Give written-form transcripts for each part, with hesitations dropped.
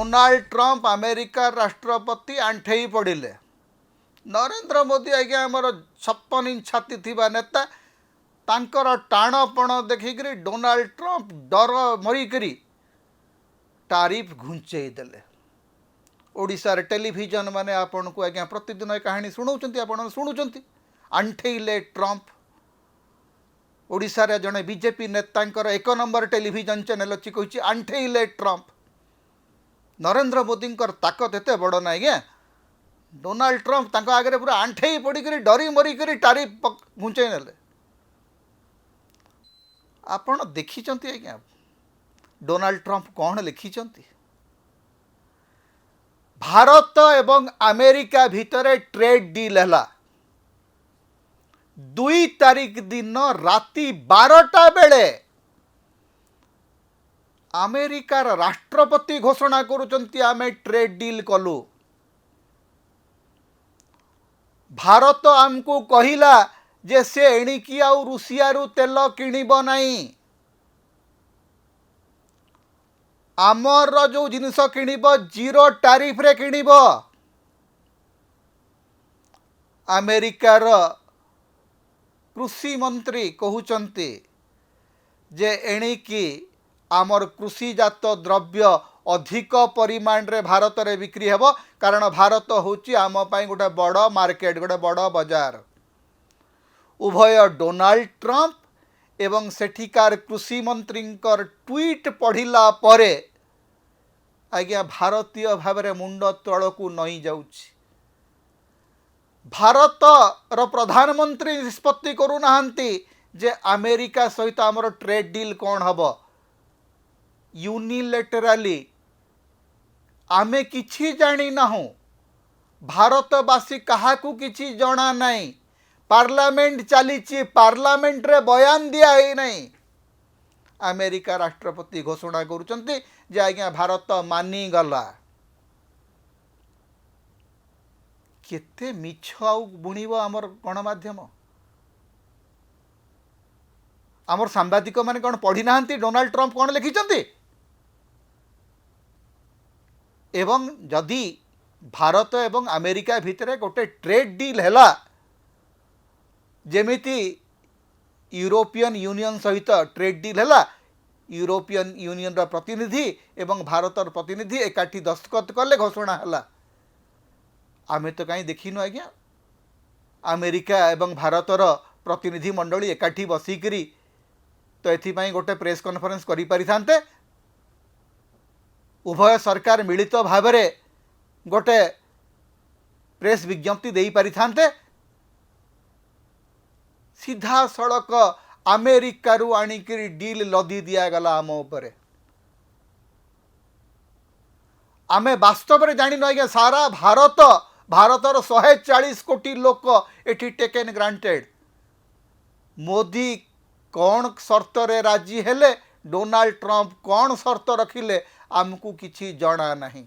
Donald Trump America राष्ट्रपति आंठेई पड़िले। नरेंद्र मोदी आज्ञा आमर 56 इंच छाती थिबा नेता तांकर टाणपण देखिक डोनाल्ड ट्रंप डर मरिकी तारीफ घुंचई देले। ओडिशार टेलीविजन माने आपन को आज्ञा प्रतिदिन कहानी शुणाउछंती, आपन शुणुछंती। आंठेइले ट्रंप। ओडिशार जड़े बीजेपी नेतांकर 1 नंबर टेलीविजन चैनल अच्छी कही आंठेइले ट्रंप। नरेंद्र मोदी ताकत एते बड़ ना आज्ञा। डोनाल्ड ट्रंप तांको आगे पूरा आंठेई पड़ी डरी मरिकी तारीफ घुंचई नेले। आपण देखिचंती आज्ञा डोनाल्ड ट्रंप कौन लिखिचंती? भारत एवं अमेरिका भितर ट्रेड डील है 2 तारीख दिन राति 12टा बेले अमेरिकार राष्ट्रपति घोषणा करुचंती आमे ट्रेड डील कलु। भारत आमको कहिला जे से एणिकी आउ रुषिया तेल किणिब नहीं। आमर जो जिनिस किणिब 0 टैरिफ रे किणिब। अमेरिकार कृषि मंत्री कहउचंती जे एणिकी आमर कृषिजात द्रव्य अधिक परिमाण रे भारत रे बिक्री हेबो, कारण भारत होची आम पाई गोटे बड़ मार्केट, गोटे बड़ बाजार। उभय डोनाल्ड ट्रंप एवं सेठिकार कृषि मंत्री ट्वीट पढ़िला परे आज्ञा भारतीय भाव में मुंड तल को नई जाउछि। भारत रो प्रधानमंत्री निष्पत्ति करूनाहांती जे अमेरिका सहित आमर ट्रेड डील कौन हब। यूनिलेटराली आमे किछि जानी नाहु। भारतवासी काहाकू किछि जणा नहीं। पार्लियामेंट चली, पार्लियामेंट रे बयान दिया ही नहीं। अमेरिका राष्ट्रपति घोषणा करुचंती जे आज्ञा भारत मानी गला। केते मिछ आउ बुणीब आमर गणमाध्यम। आमर सांबादिक माने कौन पढ़ी नाहांती डोनाल्ड ट्रंप कौन लिखिचंती? एवं जदि भारत एवं अमेरिका भितर गोटे ट्रेड डील हैला, जेमिति यूरोपियन यूनियन सहित ट्रेड डील हैला, यूरोपियन यूनियन रा प्रतिनिधि एवं भारतर प्रतिनिधि एकाठी दस्तखत कले घोषणा हैला। आमे तो कहीं देखिनु आज्ञा अमेरिका एवं भारतर प्रतिनिधि मंडली एकाठी बसिकरी तो एथिपाई गोटे प्रेस कॉन्फ्रेंस करि परिथांते। उभय सरकार मिलित भावरे गोटे प्रेस विज्ञप्ति देई परिथांते। सीधा सड़क अमेरिका रु आनिकरी डील लदी दिया गला आम उपरे। आमे वास्तव में जानी न सारा भारतर 140 कोटी लोक एठी टेकन ग्रांटेड। मोदी कौन शर्त रे राजी हेले, डोनाल्ड ट्रंप कौन शर्त रखिले आमको किछि जणा नहीं।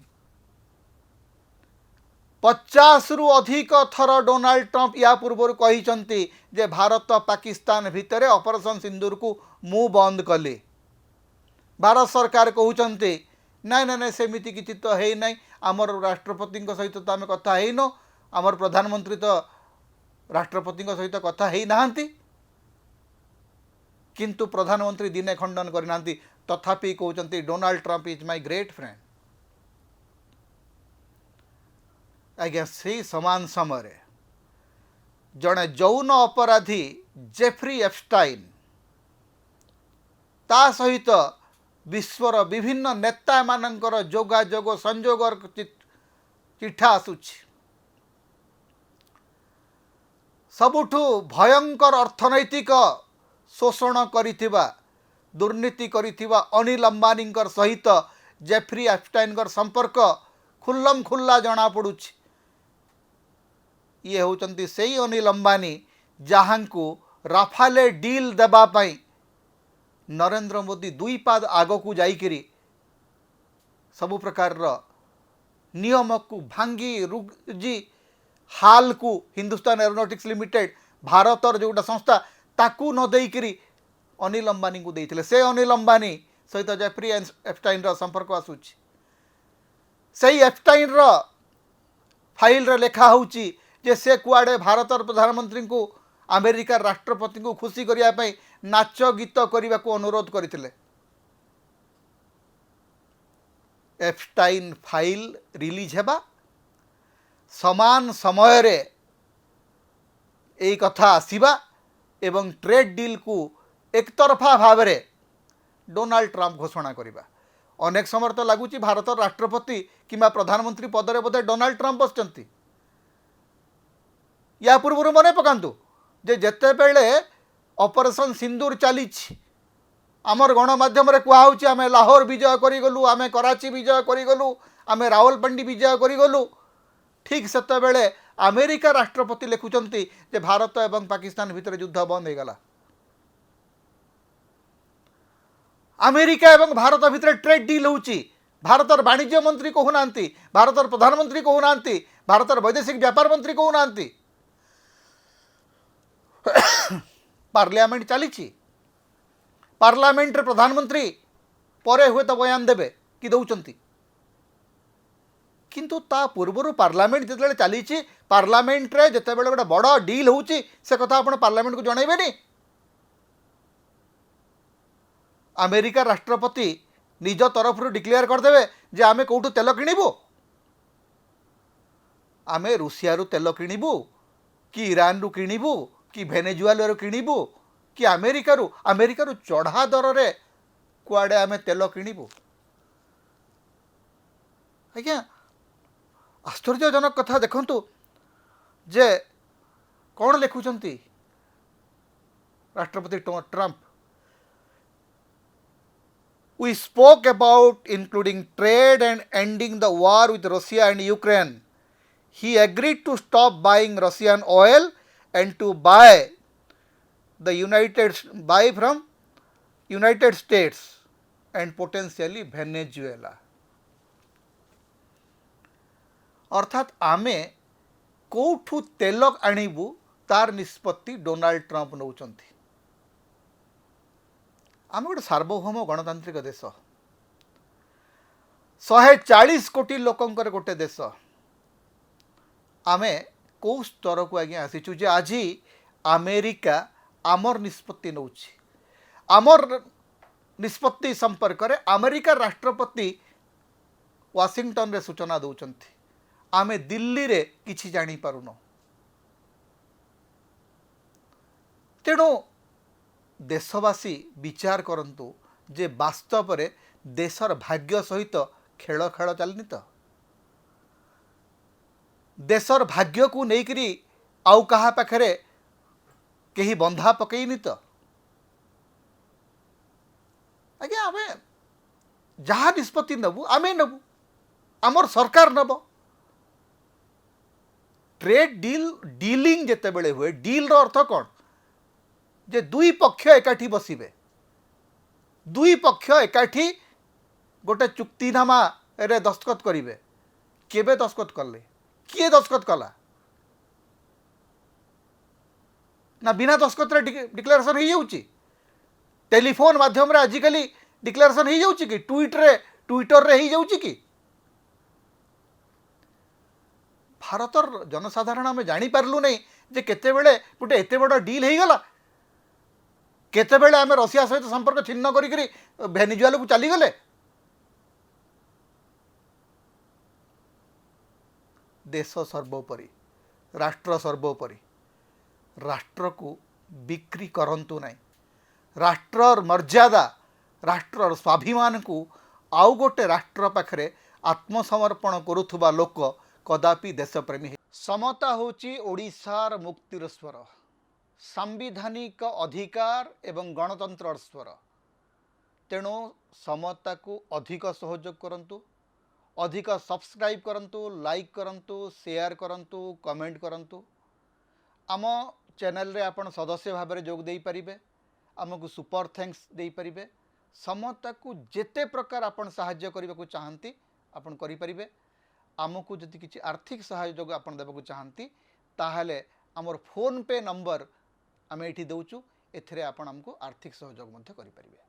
50 रु अधिक थर डोनाल्ड ट्रंप या पूर्व कही जे भारत पाकिस्तान भितर ऑपरेशन सिंदूर को मु बंद कली। भारत सरकार कहते नाई ना सेमिति किछि तो है नहीं। आमर राष्ट्रपति सहित तो आम कथा है नो, आमर प्रधानमंत्री तो राष्ट्रपति सहित कथा है नाहांती। किंतु प्रधानमंत्री दिने खंडन करना तथापि कहते Donald Trump is my great friend. आज्ञा से समान समय जड़े यौन अपराधी जेफ्री एप्स्टाइन ता सहित विश्वर विभिन्न नेता मानकर जोगाजोग संजोग चिठा आसुछि। सबुठु भयंकर अर्थनैतिक शोषण करिथिबा दुर्नीति करिथिबा अनिल अंबानी सहित जेफ्री एप्स्टाइन संपर्क खुल्लम खुल्ला जना पड़ुछि। ये होचंती सेही अनिल अंबानी जहां को राफाले डील देबा पई नरेंद्र मोदी 2 पाद आग को जाइकरी सबु प्रकार नियम को भांगी रुजी हाल को हिंदुस्तान एरोनॉटिक्स लिमिटेड भारतर जोटा संस्था ताकू न देकरी अनिल अंबानी को देइथिले। से अनिल अंबानी सहित जेफ्री एप्स्टाइन संपर्क आसुछि। सही एफस्टाइन रो फाइल रे लेखा होउची जे से कुआडे भारतर प्रधानमंत्री को अमेरिका राष्ट्रपति को खुशी करिया पई नाच गीत करने को अनुरोध करथिले। एफस्टाइन फाइल रिलीज हेबा समान समय रे एई कथा आसीबा एवं ट्रेड डील को एक तरफा भाव में डोनाल्ड ट्रंप घोषणा करिबा। अनेक समय तो लगुच भारत राष्ट्रपति किंबा प्रधानमंत्री पदरे बोधे डोनाल्ड ट्रंप बसचंती। या पूर्व मन पकातु जे जेते बेले ऑपरेशन सिंदूर चली आमर गणमाध्यम कहुच्छे आम लाहौर विजय करूँ, आम कराची विजय करूँ, आम रावलपिंडी विजय करूँ, ठीक सेते बेले अमेरिका राष्ट्रपति लिखुंट जे भारत एवं पाकिस्तान भितर युद्ध बंद हो गला। अमेरिका एवं भारत भितर ट्रेड डील होची, भारतर वाणिज्य मंत्री कहूना, भारतर प्रधानमंत्री कहूना, भारतर वैदेशिक व्यापार मंत्री कहूना, पार्लियामेंट चली पार्लियामेंट रे प्रधानमंत्री परे हुए तो बयान देबे कि दौरान किंतु ता पूर्वर पार्लियामेंट जिते चली पार्लियामेंट रे जिते बेले गोटे बड़ डील होची से कथा आपण पार्लियामेंट को जनइबेनी। अमेरिका राष्ट्रपति निज तरफ डिक्लेयर करदे जे आमे कोठू तेल किणिबू, आमे रूसिया रु तेल किणिबू कि ईरान रु किणिबू कि वेनेजुएला रु किणिबू कि अमेरिका रु चढ़ा दर रे कुआडे आमे तेल किणिबू। आज्ञा आश्चर्यजनक कथा देखंतु जे कौन लिखुचंती राष्ट्रपति Trump. We spoke about including trade and ending the war with Russia and Ukraine. He agreed to stop buying Russian oil and to buy from United States and potentially Venezuela. अर्थात आमे कोठू तेल आणिबू तार निष्पत्ति डोनाल्ड ट्रंप नौचंती। आम गोटे सार्वभौम गणतांत्रिक देश, 140 कोटी लोकंकर गोटे देश, आमे कौ स्तर को आज्ञा आसीचु जे आज अमेरिका आमर निष्पत्ति नौची। आमर निष्पत्ति संपर्क में अमेरिका राष्ट्रपति वाशिंगटन रे सूचना दौरान आमे दिल्ली रे किछि जानी पारुनो। तेणु देशवासी विचार करंतु जे वास्तव रे देशर भाग्य सहित खेल खेल चलनी तो देशर भाग्य को लेकरी आउ कहा पाखरे कहीं बंधा पकईनी तो आज्ञा आमे जहाँ निष्पत्ति नबू आमे नबू आमर सरकार नब। ट्रेड डीलिंग जिते बड़े हुए डील रो अर्थ कौन जे दुई पक्ष एकाठी बसिबे, दुई पक्ष एकाठी गोटे चुक्तिनामा रे दस्तखत करिवे। केबे दस्तखत कले, किए दस्तखत कला ना बिना दस्तखत रे डिक्लेरेशन हो जाउची। टेलीफोन माध्यम रे आजिकली डिक्लेरेशन हो जाउची कि ट्विटर रे हो जाउची कि भारतर जनसाधारण आम जानी पारलु नहीं जे केते बेले गोटे एते बड़ डील हो गला, केते बेले आम रशिया सहित संपर्क छिन्न करी वेनेजुएला को चली गले। देश सर्वोपरि, राष्ट्र सर्वोपरि, राष्ट्र को बिक्री करंतु नहीं। राष्ट्रर मर्यादा, राष्ट्रर स्वाभिमान को आउ गोटे राष्ट्र पाखरे आत्मसमर्पण करुथुबा लोक कदापि देशप्रेमी। समता होची ओडिशार मुक्तिर स्वर, सांविधानिक अधिकार एवं गणतंत्र स्वर। तेणु समता को अधिक सहयोग करंतु, अधिक सब्सक्राइब करंतु, लाइक करंतु, शेयर करंतु, कमेंट करंतु। आम चैनल रे आपण सदस्य भाव में जोग दे पारिबे, आमको सुपर थैंक्स दे पारिबे। समता को जेते प्रकार आपण सहाय्य करबा को चाहंती आपण करि पारिबे। आमको जदि किसी आर्थिक सहयोग आपण देबा को चाहंती ताहले आमर फोन पे नंबर आम ये दौचु, एथिरे आपण आमको आर्थिक सहयोग मध्य करि पारिबे।